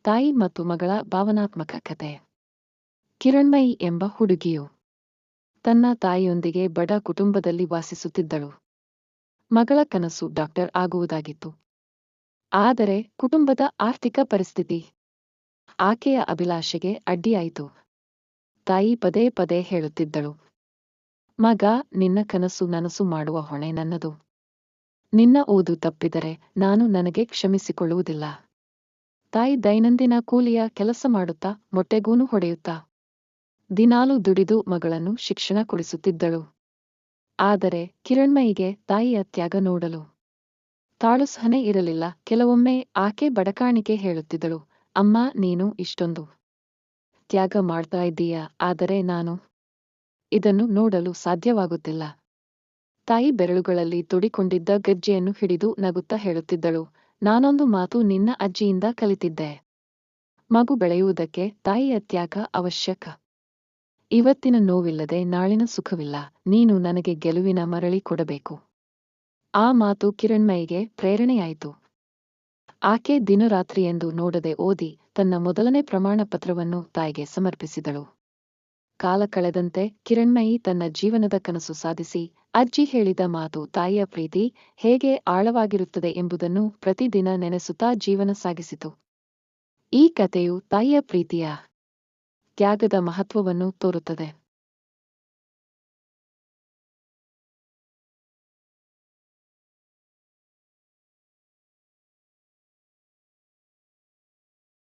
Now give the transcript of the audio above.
ತಾಯಿ ಮತ್ತು ಮಗಳ ಭಾವನಾತ್ಮಕ ಕತೆ. ಕಿರಣ್ಮಯಿ ಎಂಬ ಹುಡುಗಿಯು ತನ್ನ ತಾಯಿಯೊಂದಿಗೆ ಬಡ ಕುಟುಂಬದಲ್ಲಿ ವಾಸಿಸುತ್ತಿದ್ದಳು. ಮಗಳ ಕನಸು ಡಾಕ್ಟರ್ ಆಗುವುದಾಗಿತ್ತು. ಆದರೆ ಕುಟುಂಬದ ಆರ್ಥಿಕ ಪರಿಸ್ಥಿತಿ ಆಕೆಯ ಅಭಿಲಾಷೆಗೆ ಅಡ್ಡಿಯಾಯಿತು. ತಾಯಿ ಪದೇ ಪದೇ ಹೇಳುತ್ತಿದ್ದಳು, ಮಗ, ನಿನ್ನ ಕನಸು ನನಸು ಮಾಡುವ ಹೊಣೆ ನನ್ನದು. ನಿನ್ನ ಓದು ತಪ್ಪಿದರೆ ನಾನು ನನಗೆ ಕ್ಷಮಿಸಿಕೊಳ್ಳುವುದಿಲ್ಲ. ತಾಯಿ ದೈನಂದಿನ ಕೂಲಿಯ ಕೆಲಸ ಮಾಡುತ್ತಾ ಮೊಟ್ಟೆಗೂನು ಹೊಡೆಯುತ್ತಾ ದಿನಾಲೂ ದುಡಿದು ಮಗಳನ್ನು ಶಿಕ್ಷಣ ಕೊಡಿಸುತ್ತಿದ್ದಳು. ಆದರೆ ಕಿರಣ್ಮಯಿಗೆ ತಾಯಿಯ ತ್ಯಾಗ ನೋಡಲು ತಾಳುಸಹನೆ ಇರಲಿಲ್ಲ. ಕೆಲವೊಮ್ಮೆ ಆಕೆ ಬಡಕಾಣಿಕೆ ಹೇಳುತ್ತಿದ್ದಳು, ಅಮ್ಮ, ನೀನು ಇಷ್ಟೊಂದು ತ್ಯಾಗ ಮಾಡ್ತಾ ಇದ್ದೀಯ, ಆದರೆ ನಾನು ಇದನ್ನು ನೋಡಲು ಸಾಧ್ಯವಾಗುತ್ತಿಲ್ಲ. ತಾಯಿ ಬೆರಳುಗಳಲ್ಲಿ ತೊಡಿಕೊಂಡಿದ್ದ ಗೆಜ್ಜೆಯನ್ನು ಹಿಡಿದು ನಗುತ್ತಾ ಹೇಳುತ್ತಿದ್ದಳು, ನಾನೊಂದು ಮಾತು ನಿನ್ನ ಅಜ್ಜಿಯಿಂದ ಕಲಿತಿದ್ದೆ. ಮಗು ಬೆಳೆಯುವುದಕ್ಕೆ ತಾಯಿಯ ತ್ಯಾಗ ಅವಶ್ಯಕ. ಇವತ್ತಿನ ನೋವಿಲ್ಲದೆ ನಾಳಿನ ಸುಖವಿಲ್ಲ. ನೀನು ನನಗೆ ಗೆಲುವಿನ ಮರಳಿ ಕೊಡಬೇಕು. ಆ ಮಾತು ಕಿರಣ್ಮಯಿಗೆ ಪ್ರೇರಣೆಯಾಯಿತು. ಆಕೆ ದಿನರಾತ್ರಿಯೆಂದು ನೋಡದೆ ಓದಿ ತನ್ನ ಮೊದಲನೇ ಪ್ರಮಾಣ ಪತ್ರವನ್ನು ತಾಯಿಗೆ ಸಮರ್ಪಿಸಿದಳು. ಕಾಲ ಕಳೆದಂತೆ ಕಿರಣ್ಮಯಿ ತನ್ನ ಜೀವನದ ಕನಸು ಸಾಧಿಸಿ, ಅಜ್ಜಿ ಹೇಳಿದ ಮಾತು, ತಾಯಿಯ ಪ್ರೀತಿ ಹೇಗೆ ಆಳವಾಗಿರುತ್ತದೆ ಎಂಬುದನ್ನು ಪ್ರತಿದಿನ ನೆನೆಸುತ್ತಾ ಜೀವನ ಸಾಗಿಸಿತು. ಈ ಕಥೆಯು ತಾಯಿಯ ಪ್ರೀತಿಯ ತ್ಯಾಗದ ಮಹತ್ವವನ್ನು ತೋರುತ್ತದೆ.